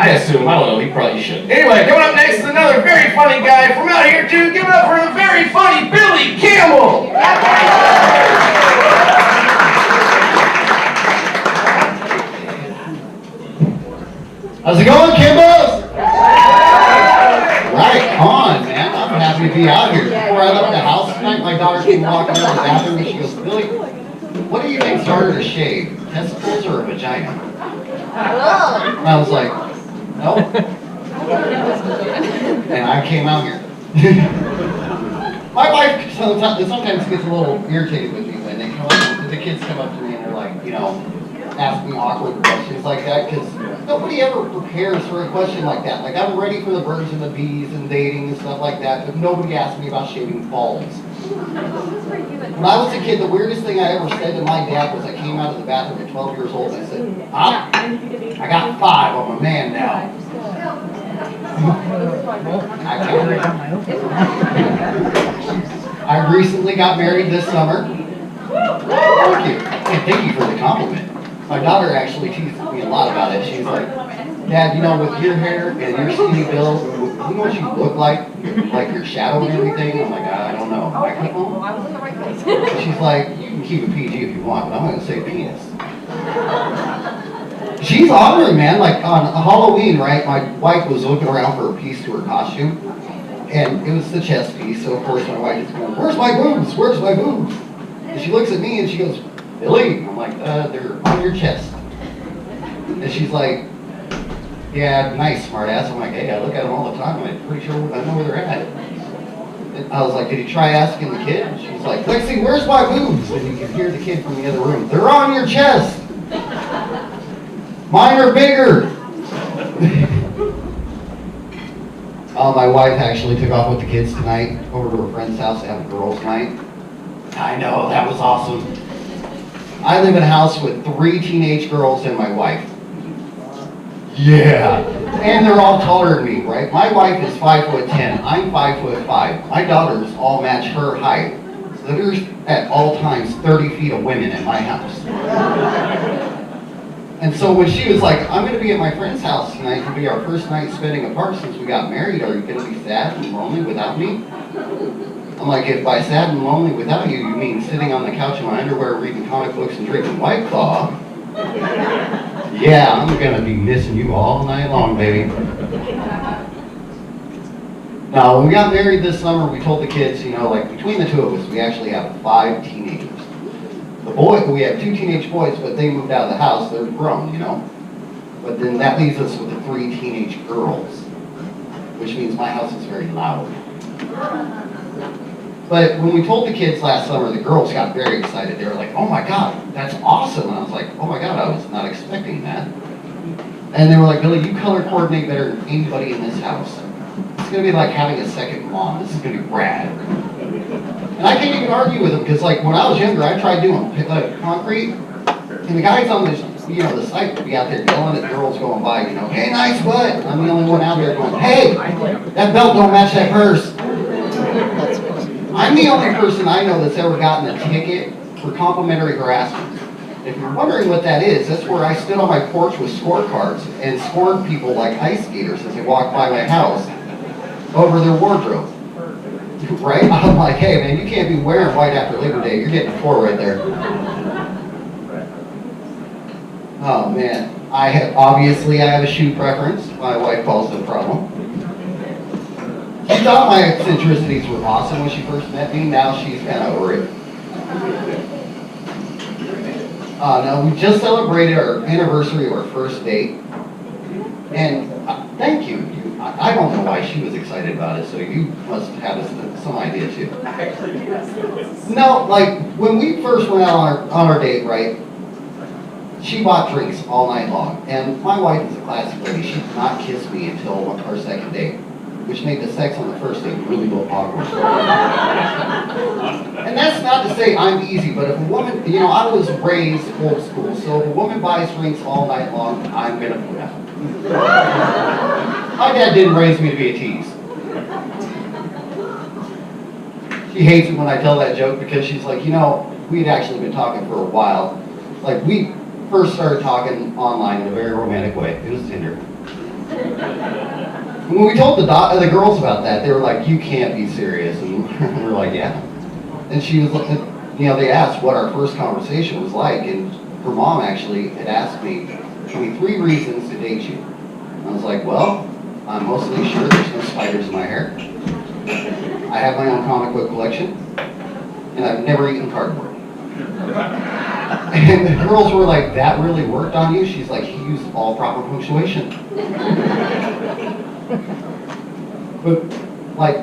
I assume. I don't know. He probably should. Anyway, coming up next is another very funny guy from out here, too. Give it up for the very funny Billy Kimbell. How's it going, Kimbell? Right on, man. I'm happy to be out here. Before I left the house tonight, my daughter came walking out of the bathroom and she goes, Billy, what do you think's harder to shave, testicles or a vagina? And I was like, no. And I came out here. My wife sometimes gets a little irritated with me when the kids come up to me and they're like, ask me awkward questions like that, because nobody ever prepares for a question like that. Like, I'm ready for the birds and the bees and dating and stuff like that, but nobody asked me about shaving balls. When I was a kid, the weirdest thing I ever said to my dad was I came out of the bathroom at 12 years old and I said, I got 5, I'm a man now. I recently got married this summer. Thank you. And thank you for the compliment. My daughter actually teases me a lot about it. She's like, Dad, with your hair and your skinny build, you know what you look like your shadow and everything? I'm like, I don't know. She's like, you can keep it PG if you want, but I'm going to say penis. She's honoring, man. Like on Halloween, right? My wife was looking around for a piece to her costume, and it was the chest piece. So of course my wife is going, "Where's my boobs? Where's my boobs?" And she looks at me and she goes, "Billy," I'm like, "They're on your chest." And she's like, "Yeah, nice, smartass." I'm like, "Hey, I look at them all the time. I'm pretty sure I know where they're at." And I was like, "Did you try asking the kid?" And she's like, "Lexi, where's my boobs?" And you can hear the kid from the other room. "They're on your chest. Mine are bigger." My wife actually took off with the kids tonight over to a friend's house to have a girls' night. I know, that was awesome. I live in a house with 3 teenage girls and my wife. Yeah. And they're all taller than me, right? My wife is 5'10". I'm 5'5". My daughters all match her height. So there's at all times 30 feet of women in my house. And so when she was like, "I'm going to be at my friend's house tonight to be our first night spending apart since we got married. Are you going to be sad and lonely without me?" I'm like, "If by sad and lonely without you, you mean sitting on the couch in my underwear reading comic books and drinking White Claw, yeah, I'm going to be missing you all night long, baby." Now, when we got married this summer, we told the kids, between the two of us, we actually have 5 teenagers. We have 2 teenage boys, but they moved out of the house. They're grown, But then that leaves us with the 3 teenage girls, which means my house is very loud. But when we told the kids last summer, the girls got very excited. They were like, "Oh my God, that's awesome." And I was like, "Oh my God, I was not expecting that." And they were like, "Billy, you color coordinate better than anybody in this house. It's going to be like having a second mom. This is going to be rad." And I can't even argue with them, because when I was younger, I tried doing concrete, and the guys on the site would be out there yelling at girls going by, "Hey, nice butt." I'm the only one out there going, "Hey, that belt don't match that purse." I'm the only person I know that's ever gotten a ticket for complimentary harassment. If you're wondering what that is, that's where I stood on my porch with scorecards and scored people like ice skaters as they walked by my house over their wardrobe. Right? I'm like, "Hey man, you can't be wearing white after Labor Day. You're getting 4 right there." Oh man, I have a shoe preference. My wife calls it a problem. She thought my eccentricities were awesome when she first met me. Now she's kind of over it. Now we just celebrated our anniversary of our first date, and thank you. I don't know why she was excited about it, so you must have some idea too. No, when we first went out on our date, right? She bought drinks all night long, and my wife is a classic lady. She did not kiss me until our second date, which made the sex on the first date really awkward. And that's not to say I'm easy, but if a woman, I was raised old school, so if a woman buys drinks all night long, I'm gonna put out. My dad didn't raise me to be a tease. She hates it when I tell that joke, because she's like, we'd actually been talking for a while. We first started talking online in a very romantic way. It was Tinder. When we told the girls about that, they were like, "You can't be serious," and we were like, "Yeah." And she was, they asked what our first conversation was like, and her mom actually had asked me, "Give me 3 reasons to date you." And I was like, "Well, I'm mostly sure there's no spiders in my hair. I have my own comic book collection, and I've never eaten cardboard." And the girls were like, "That really worked on you?" She's like, "He used all proper punctuation." But, like,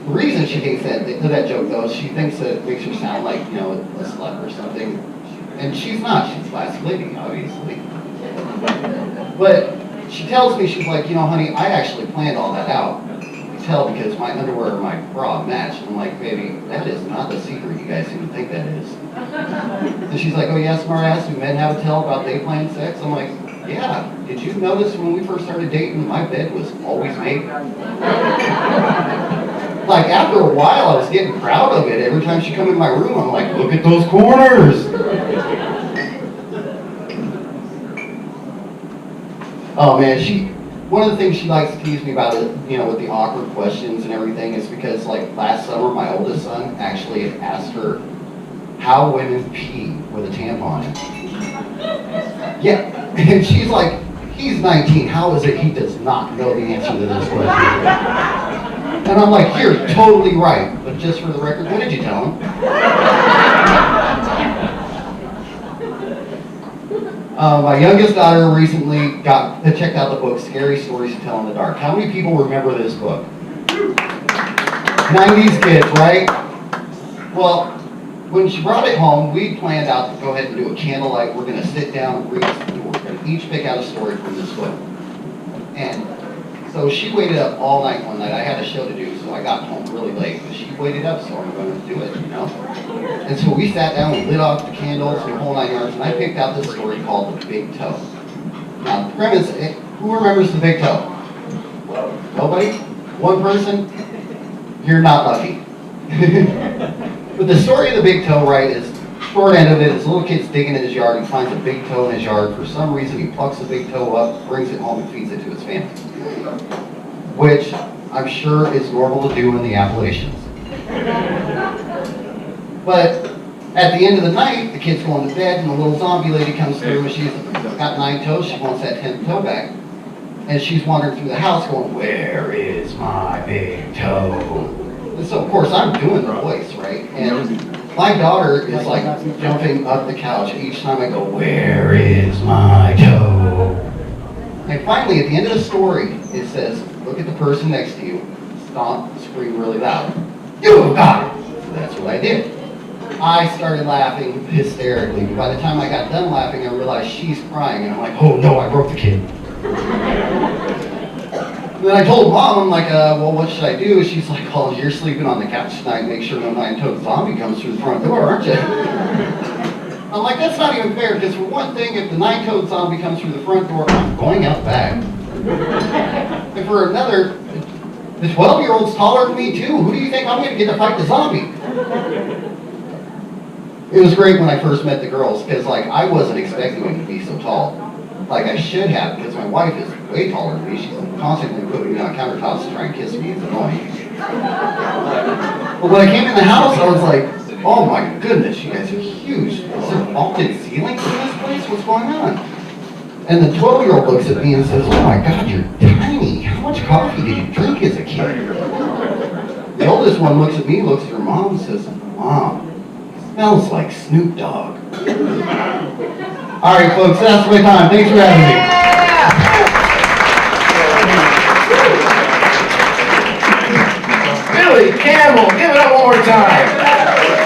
the reason she thinks that joke, though, is she thinks that it makes her sound like, a slut or something. And she's not. She's a classy lady, obviously. But she tells me, she's like, honey, I actually planned all that out. You tell because my underwear and my bra match. And I'm like, baby, that is not the secret you guys seem to think that is. And she's like, oh yeah, smartass, do men have a tell about they plan sex? I'm like, yeah. Did you notice when we first started dating, my bed was always made? Like, after a while, I was getting proud of it. Every time she come in my room, I'm like, look at those corners. Oh man, one of the things she likes to tease me about it, with the awkward questions and everything, is because, like, last summer, my oldest son actually asked her how women pee with a tampon in. Yeah, and she's like, he's 19, how is it he does not know the answer to this question? And I'm like, you're totally right, but just for the record, what did you tell him? My youngest daughter recently checked out the book Scary Stories to Tell in the Dark. How many people remember this book? 90s kids, right? Well, when she brought it home, we planned out to go ahead and do a candlelight. We're going to sit down and read. We're going to each pick out a story from this book. And so she waited up all night one night. I had a show to do, so I got home really late. But she waited up, so I'm going to do it, And so we sat down, we lit off the candles, the whole 9 yards, and I picked out this story called The Big Toe. Now, the premise, who remembers The Big Toe? Nobody? One person? You're not lucky. But the story of The Big Toe, right, is, short end of it, is a little kid's digging in his yard, he finds a big toe in his yard. For some reason, he plucks the big toe up, brings it home, and feeds it to his family. Which I'm sure is normal to do in the Appalachians. But at the end of the night, the kid's going to bed, and the little zombie lady comes through, and she's got 9 toes, she wants that 10th toe back. And she's wandering through the house going, where is my big toe? And so, of course, I'm doing the voice, right? And my daughter is like jumping up the couch each time I go, where is my toe? And finally, at the end of the story, it says, look at the person next to you, stomp, scream really loud. You got it! So that's what I did. I started laughing hysterically. By the time I got done laughing, I realized she's crying, and I'm like, oh no, I broke the kid. And then I told Mom, I'm like, well, what should I do? She's like, oh, you're sleeping on the couch tonight. Make sure no 9-toed zombie comes through the front door, aren't you? I'm like, that's not even fair, because for one thing, if the 9-toed zombie comes through the front door, I'm going out back. And for another, the 12-year-old's taller than me, too. Who do you think I'm going to get to fight the zombie? It was great when I first met the girls, because, like, I wasn't expecting them to be so tall. Like I should have, because my wife is way taller than me. She's constantly putting me on countertops to try and kiss me. It's annoying. But when I came in the house, I was like, oh my goodness, you guys are huge. Is there vaulted ceilings in this place? What's going on? And the 12-year-old looks at me and says, oh my God, you're tiny. How much coffee did you drink as a kid? The oldest one looks at me, looks at her mom, and says, Mom, it smells like Snoop Dogg. All right, folks, that's my time. Thanks for having me. Billy Campbell, give it up one more time.